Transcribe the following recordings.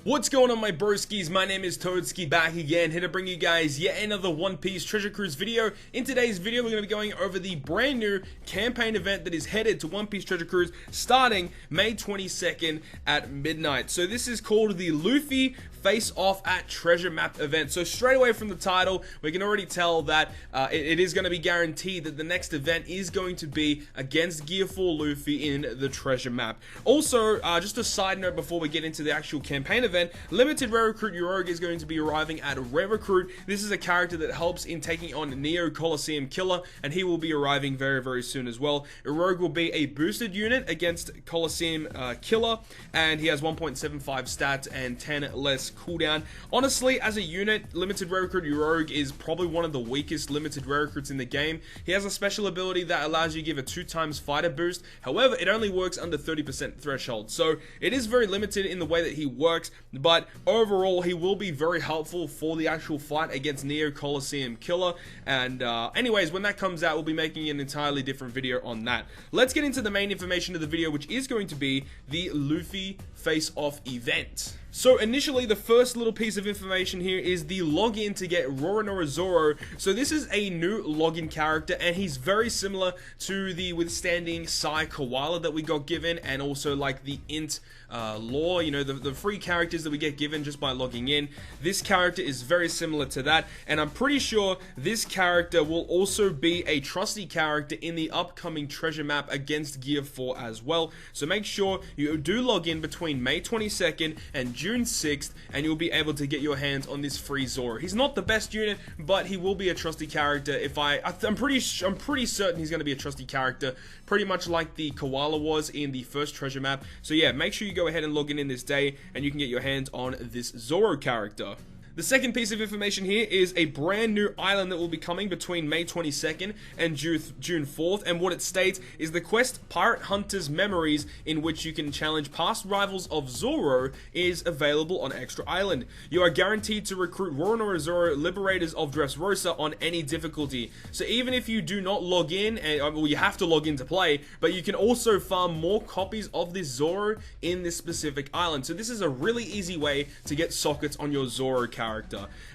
What's going on, my broskies? My name is Toadski, back again, here to bring you guys yet another One Piece Treasure Cruise video. In today's video, we're going to be going over the brand new campaign event that is headed to One Piece Treasure Cruise starting May 22nd at midnight. So this is called the Luffy Face Off at Treasure Map event. So straight away from the title, we can already tell that it is going to be guaranteed that the next event is going to be against Gear 4 Luffy in the treasure map. Also, just a side note before we get into the actual campaign event, limited rare recruit Yoroge is going to be arriving at rare recruit. This is a character that helps in taking on Neo Colosseum Killer, and he will be arriving very soon as well. Yoroge will be a boosted unit against Colosseum Killer, and he has 1.75 stats and 10 less cooldown. Honestly, as a unit, limited rare recruit Yoroge is probably one of the weakest limited rare recruits in the game. He has a special ability that allows you to give a 2x fighter boost. However, it only works under 30% threshold, so it is very limited in the way that he works. But overall, he will be very helpful for the actual fight against Neo Colosseum Killer. And anyways, when that comes out, we'll be making an entirely different video on that. Let's get into the main information of the video, which is going to be the Luffy Face Off event. So initially, the first little piece of information here is the login to get Roronoa Zoro. So this is a new login character, and he's very similar to the withstanding Sai Koala that we got given, and also like the Int lore, you know, the free characters that we get given just by logging in. This character is very similar to that, and I'm pretty sure this character will also be a trusty character in the upcoming treasure map against Gear 4 as well. So make sure you do log in between May 22nd and June 6th, and you'll be able to get your hands on this free Zoro. He's not the best unit, but he will be a trusty character. I'm pretty certain he's going to be a trusty character, pretty much like the Koala was in the first treasure map. So yeah, make sure you go ahead and log in this day, and you can get your hands on this Zoro character. The second piece of information here is a brand new island that will be coming between May 22nd and June 4th, and what it states is the quest Pirate Hunter's Memories, in which you can challenge past rivals of Zoro, is available on Extra Island. You are guaranteed to recruit Roronoa Zoro, Liberators of Dressrosa, on any difficulty. So even if you do not log in, well, you have to log in to play, but you can also farm more copies of this Zoro in this specific island. So this is a really easy way to get sockets on your Zoro character.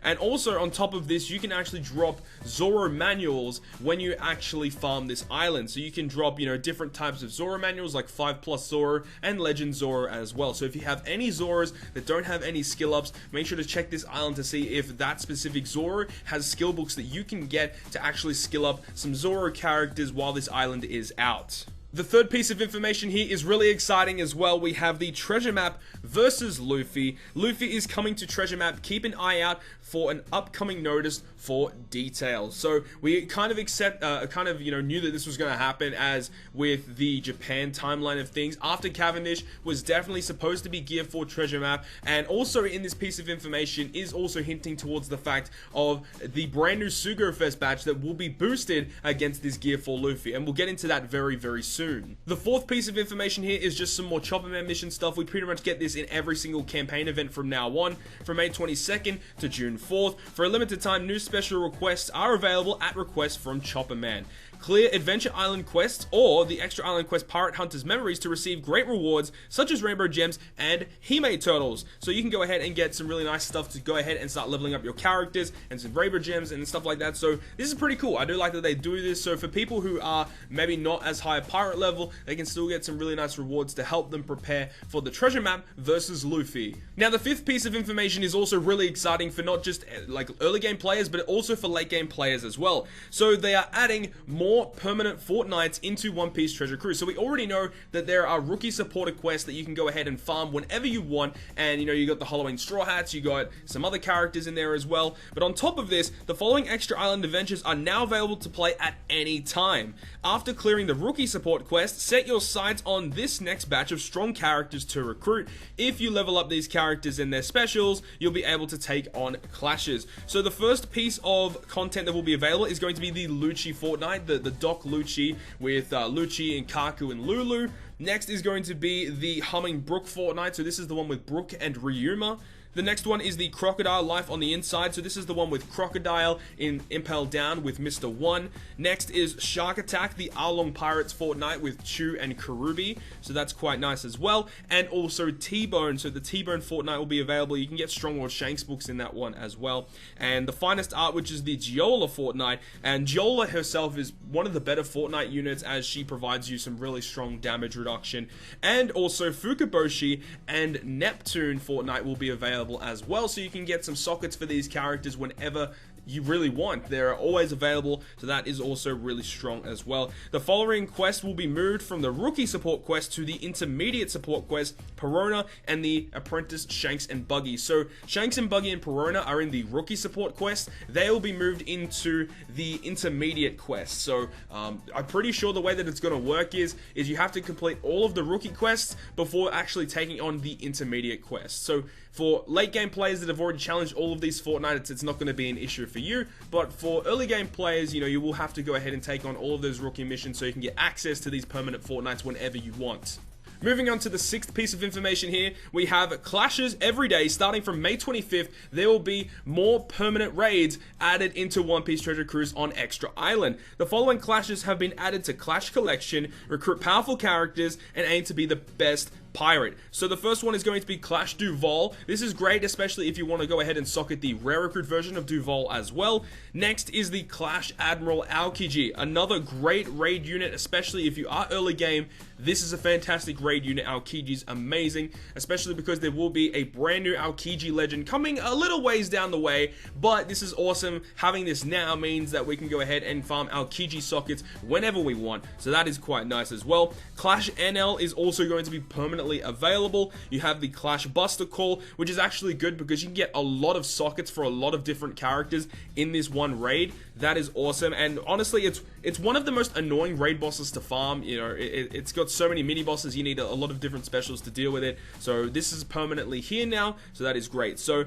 And also on top of this, you can actually drop Zoro manuals when you actually farm this island. So you can drop, you know, different types of Zoro manuals like 5+ Zoro and Legend Zoro as well. So if you have any Zoros that don't have any skill ups, make sure to check this island to see if that specific Zoro has skill books that you can get to actually skill up some Zoro characters while this island is out. The third piece of information here is really exciting as well. We have the treasure map versus Luffy. Luffy is coming to treasure map. Keep an eye out for an upcoming notice for details. So we kind of knew that this was going to happen, as with the Japan timeline of things. After Cavendish was definitely supposed to be Gear 4 treasure map, and also in this piece of information is also hinting towards the fact of the brand new Sugo Fest batch that will be boosted against this Gear 4 Luffy, and we'll get into that very soon. The fourth piece of information here is just some more Chopper Man mission stuff. We pretty much get this in every single campaign event from now on, from May 22nd to June 4th. For a limited time, new special requests are available at request from Chopper Man. Clear Adventure Island quests or the Extra Island quest Pirate Hunter's Memories to receive great rewards such as Rainbow Gems and Hime Turtles. So you can go ahead and get some really nice stuff to go ahead and start leveling up your characters, and some Rainbow Gems and stuff like that. So this is pretty cool. I do like that they do this. So for people who are maybe not as high pirate level, they can still get some really nice rewards to help them prepare for the treasure map versus Luffy. Now the fifth piece of information is also really exciting for not just like early game players, but also for late game players as well. So they are adding more permanent fortnights into One Piece Treasure Cruise. So we already know that there are rookie supporter quests that you can go ahead and farm whenever you want, and you know, you got the Halloween Straw Hats, you got some other characters in there as well. But on top of this, the following Extra Island adventures are now available to play at any time. After clearing the rookie support quest, set your sights on this next batch of strong characters to recruit. If you level up these characters and their specials, you'll be able to take on clashes. So the first piece of content that will be available is going to be the Lucci fortnight, the Doc Lucci with Lucci and Kaku and Lulu. Next is going to be the Humming Brook Fortnite. So this is the one with Brook and Ryuma. The next one is the Crocodile Life on the inside. So this is the one with Crocodile in Impel Down with Mr. One. Next is Shark Attack, the Arlong Pirates Fortnite with Chew and Karubi. So that's quite nice as well. And also T-Bone. So the T-Bone Fortnite will be available. You can get Stronghold Shanks books in that one as well. And the finest art, which is the Giola Fortnite. And Giola herself is one of the better Fortnite units as she provides you some really strong damage reduction. And also Fukaboshi and Neptune Fortnite will be available as well, so you can get some sockets for these characters whenever you really want. They're always available, so that is also really strong as well. The following quest will be moved from the Rookie Support Quest to the Intermediate Support Quest, Perona and the Apprentice Shanks and Buggy. So Shanks and Buggy and Perona are in the Rookie Support Quest. They will be moved into the Intermediate Quest. So I'm pretty sure the way that it's going to work is you have to complete all of the Rookie quests before actually taking on the Intermediate Quest. So for late game players that have already challenged all of these Fortnites, it's not going to be an issue for you. But for early game players, you know, you will have to go ahead and take on all of those rookie missions so you can get access to these permanent Fortnites whenever you want. Moving on to the sixth piece of information here, we have clashes every day. Starting from May 25th, there will be more permanent raids added into One Piece Treasure Cruise on Extra Island. The following clashes have been added to Clash Collection, recruit powerful characters, and aim to be the best pirate. So the first one is going to be Clash Duval. This is great, especially if you want to go ahead and socket the rare recruit version of Duval as well. Next is the Clash Admiral Aokiji, another great raid unit, especially if you are early game. This is a fantastic raid unit. Aokiji's amazing, especially because there will be a brand new Aokiji legend coming a little ways down the way, but this is awesome. Having this now means that we can go ahead and farm Aokiji sockets whenever we want, so that is quite nice as well. Clash NL is also going to be permanently available. You have the Clash Buster Call, which is actually good because you can get a lot of sockets for a lot of different characters in this one raid. That is awesome, and honestly, it's one of the most annoying raid bosses to farm. You know, it's got so many mini bosses, you need a lot of different specials to deal with it. So this is permanently here now, so that is great. So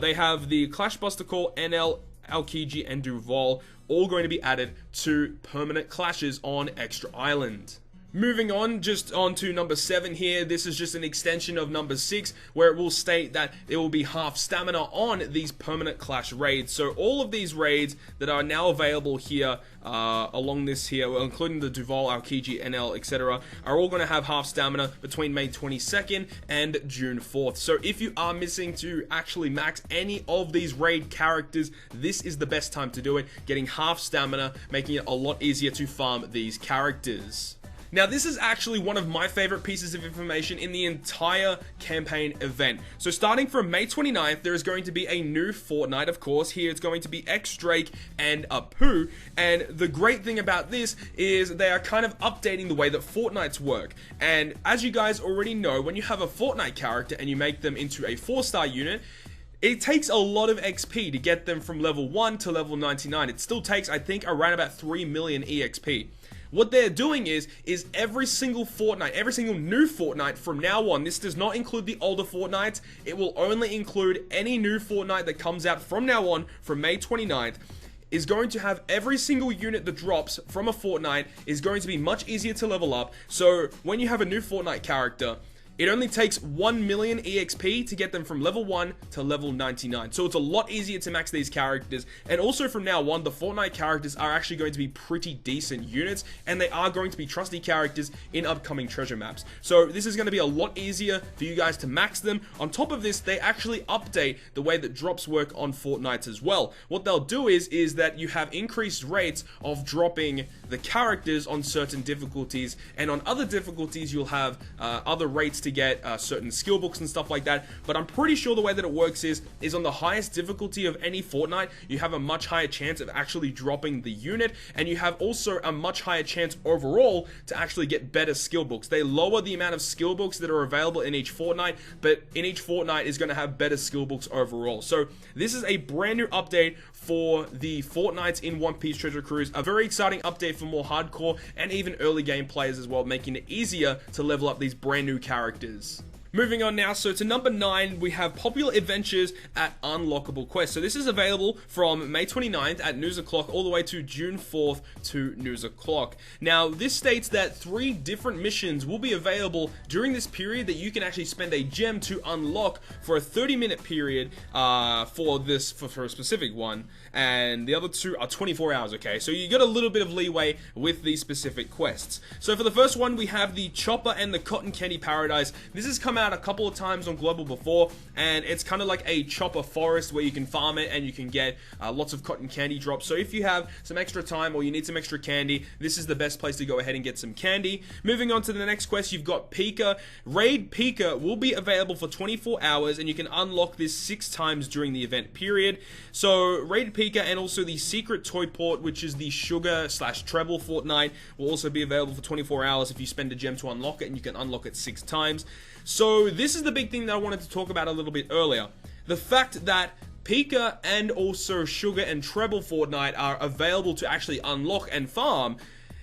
they have the Clash Buster Call, NL, Aokiji, and Duval all going to be added to permanent clashes on Extra Island. Moving on, just on to number 7 here. This is just an extension of number 6, where it will state that there will be half stamina on these permanent clash raids. So all of these raids that are now available here along this here, well, including the Duval, Aokiji, NL, etc., are all going to have half stamina between May 22nd and June 4th. So if you are missing to actually max any of these raid characters, this is the best time to do it. Getting half stamina, making it a lot easier to farm these characters. Now, this is actually one of my favorite pieces of information in the entire campaign event. So starting from May 29th, there is going to be a new Fortnite, of course. Here it's going to be X-Drake and Apu. And the great thing about this is they are kind of updating the way that Fortnites work. And as you guys already know, when you have a Fortnite character and you make them into a 4-star unit, it takes a lot of XP to get them from level 1 to level 99. It still takes, I think, around about 3 million EXP. What they're doing is every single Fortnite, every single new Fortnite from now on, this does not include the older Fortnites, it will only include any new Fortnite that comes out from now on, from May 29th, is going to have every single unit that drops from a Fortnite is going to be much easier to level up. So when you have a new Fortnite character, it only takes 1 million EXP to get them from level 1 to level 99. So it's a lot easier to max these characters. And also from now on, the Fortnite characters are actually going to be pretty decent units, and they are going to be trusty characters in upcoming treasure maps. So this is going to be a lot easier for you guys to max them. On top of this, they actually update the way that drops work on Fortnites as well. What they'll do is that you have increased rates of dropping the characters on certain difficulties, and on other difficulties you'll have other rates to get certain skill books and stuff like that. But I'm pretty sure the way that it works is on the highest difficulty of any Fortnite, you have a much higher chance of actually dropping the unit, and you have also a much higher chance overall to actually get better skill books. They lower the amount of skill books that are available in each Fortnite, but in each Fortnite is going to have better skill books overall. So this is a brand new update for the Fortnites in One Piece Treasure Cruise. A very exciting update for more hardcore and even early game players as well, making it easier to level up these brand new characters. Moving on now, so to number 9, we have Popular Adventures at Unlockable Quests. So this is available from May 29th at news o'clock all the way to June 4th to news o'clock. Now, this states that 3 different missions will be available during this period that you can actually spend a gem to unlock for a 30-minute period for a specific one, and the other 2 are 24 hours, okay? So you got a little bit of leeway with these specific quests. So for the first one, we have the Chopper and the Cotton Candy Paradise. This has come out a couple of times on Global before, and it's kind of like a chopper forest where you can farm it and you can get lots of cotton candy drops. So if you have some extra time or you need some extra candy, this is the best place to go ahead and get some candy. Moving on to the next quest, you've got Pika. Raid Pika will be available for 24 hours, and you can unlock this 6 times during the event period. So Raid Pika and also the Secret Toy Port, which is the Sugar/Treble Fortnite, will also be available for 24 hours if you spend a gem to unlock it, and you can unlock it 6 times. So this is the big thing that I wanted to talk about a little bit earlier. The fact that Pika and also Sugar and Treble Fortnite are available to actually unlock and farm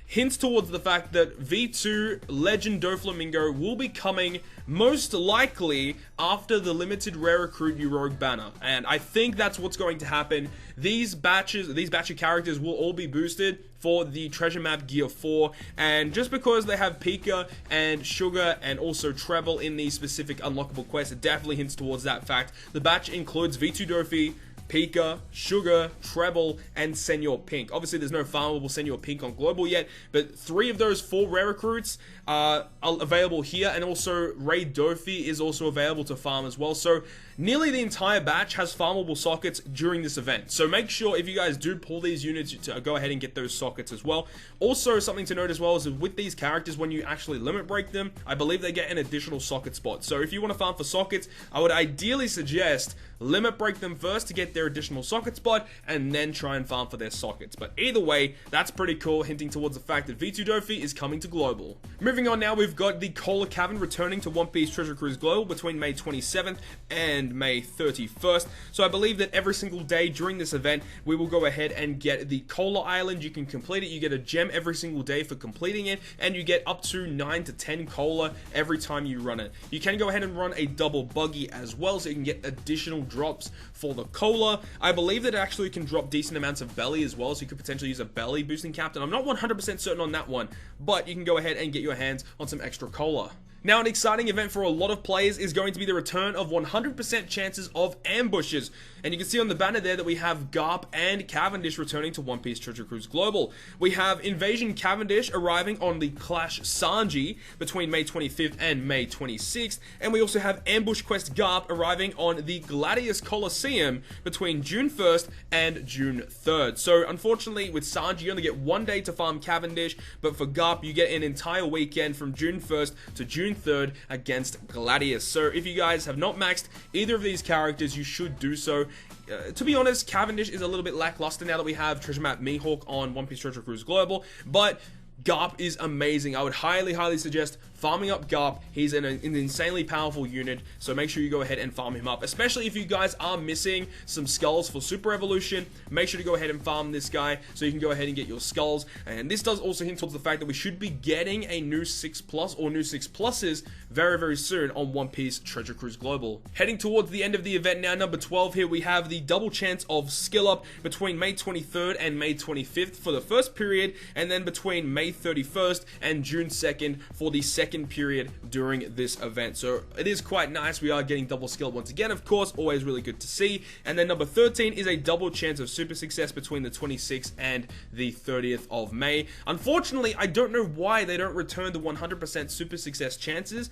hints towards the fact that V2 Legend Doflamingo will be coming most likely after the limited rare recruit you rogue banner, and I think that's what's going to happen. These batch of characters will all be boosted for the treasure map Gear 4, and just because they have Pika and Sugar and also Treble in these specific unlockable quests, it definitely hints towards that fact. The batch includes V2 Doffy, Pika, Sugar, Treble, and Senor Pink. Obviously, there's no farmable Senor Pink on Global yet, but 3 of those 4 rare recruits are available here, and also Raid Doffy is also available to farm as well. So nearly the entire batch has farmable sockets during this event. So make sure if you guys do pull these units to go ahead and get those sockets as well. Also, something to note as well is that with these characters, when you actually limit break them, I believe they get an additional socket spot. So if you want to farm for sockets, I would ideally suggest limit break them first to get their additional socket spot, and then try and farm for their sockets. But either way, that's pretty cool, hinting towards the fact that V2 Doffy is coming to Global. Moving on now, we've got the Cola Cavern returning to One Piece Treasure Cruise Global between May 27th and May 31st. So I believe that every single day during this event, we will go ahead and get the Cola Island. You can complete it, you get a gem every single day for completing it, and you get up to 9 to 10 Cola every time you run it. You can go ahead and run a double buggy as well, so you can get additional drops for the Cola. I believe that it actually can drop decent amounts of belly as well, so you could potentially use a belly boosting captain. I'm not 100% certain on that one, but you can go ahead and get your hands on some extra Cola. Now, an exciting event for a lot of players is going to be the return of 100% chances of ambushes. And you can see on the banner there that we have Garp and Cavendish returning to One Piece Treasure Cruise Global. We have Invasion Cavendish arriving on the Clash Sanji between May 25th and May 26th. And we also have Ambush Quest Garp arriving on the Gladius Coliseum between June 1st and June 3rd. So, unfortunately, with Sanji, you only get 1 day to farm Cavendish, but for Garp, you get an entire weekend from June 1st to June 3rd against Gladius. So if you guys have not maxed either of these characters, you should do so. To be honest, Cavendish is a little bit lackluster now that we have Treasure Map Mihawk on One Piece Treasure Cruise Global, but Garp is amazing. I would highly suggest farming up Garp. He's an insanely powerful unit, so make sure you go ahead and farm him up. Especially if you guys are missing some skulls for Super Evolution, make sure to go ahead and farm this guy so you can go ahead and get your skulls. And this does also hint towards the fact that we should be getting a new 6+ or new 6+s very soon on One Piece Treasure Cruise Global. Heading towards the end of the event now, number 12 here, we have the double chance of skill up between May 23rd and May 25th for the first period, and then between May 31st and June 2nd for the second period during this event. So it is quite nice. We are getting double skill once again, of course, always really good to see. And then number 13 is a double chance of super success between the 26th and the 30th of May. Unfortunately, I don't know why they don't return the 100% super success chances.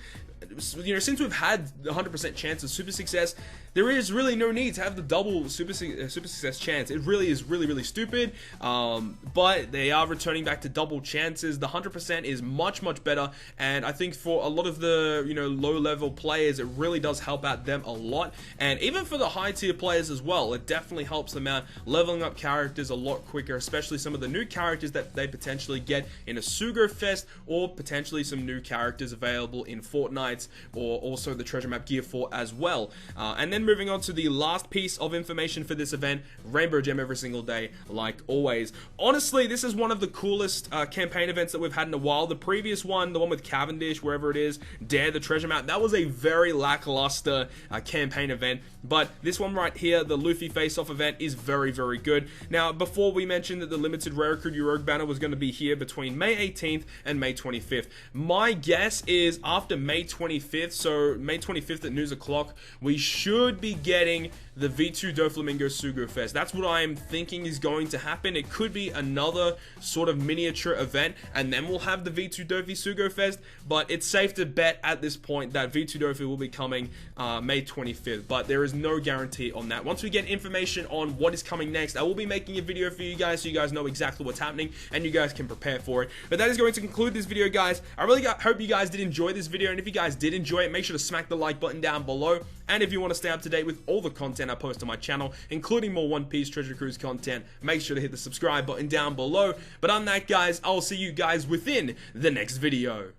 You know, since we've had the 100% chance of super success, there is really no need to have the double super success chance. It really is really stupid, but they are returning back to double chances. The 100% is much better, and I think for a lot of the, you know, low level players, it really does help out them a lot. And even for the high tier players as well, it definitely helps them out, leveling up characters a lot quicker, especially some of the new characters that they potentially get in a Sugo Fest, or potentially some new characters available in Fortnite, or also the Treasure Map Gear 4 as well. And then moving on to the last piece of information for this event, Rainbow Gem every single day, like always. Honestly, this is one of the coolest campaign events that we've had in a while. The previous one, the one with Cavendish, Cavendish, wherever it is, Dare the Treasure Map. That was a very lackluster campaign event, but this one right here, the Luffy face-off event, is very, very good. Now, before we mentioned that the limited Rare Recruit Rogue banner was going to be here between May 18th and May 25th. My guess is after May 25th, so May 25th at noon o'clock, we should be getting the V2 Doflamingo Sugo Fest. That's what I'm thinking is going to happen. It could be another sort of miniature event, and then we'll have the V2 Doffy Sugo Fest, but it's safe to bet at this point that V2 Doffy will be coming May 25th, but there is no guarantee on that. Once we get information on what is coming next, I will be making a video for you guys so you guys know exactly what's happening and you guys can prepare for it. But that is going to conclude this video, guys. I really hope you guys did enjoy this video, and if you guys did enjoy it, make sure to smack the like button down below. And if you want to stay up to date with all the content I post on my channel, including more One Piece Treasure Cruise content, make sure to hit the subscribe button down below. But on that, guys, I'll see you guys within the next video.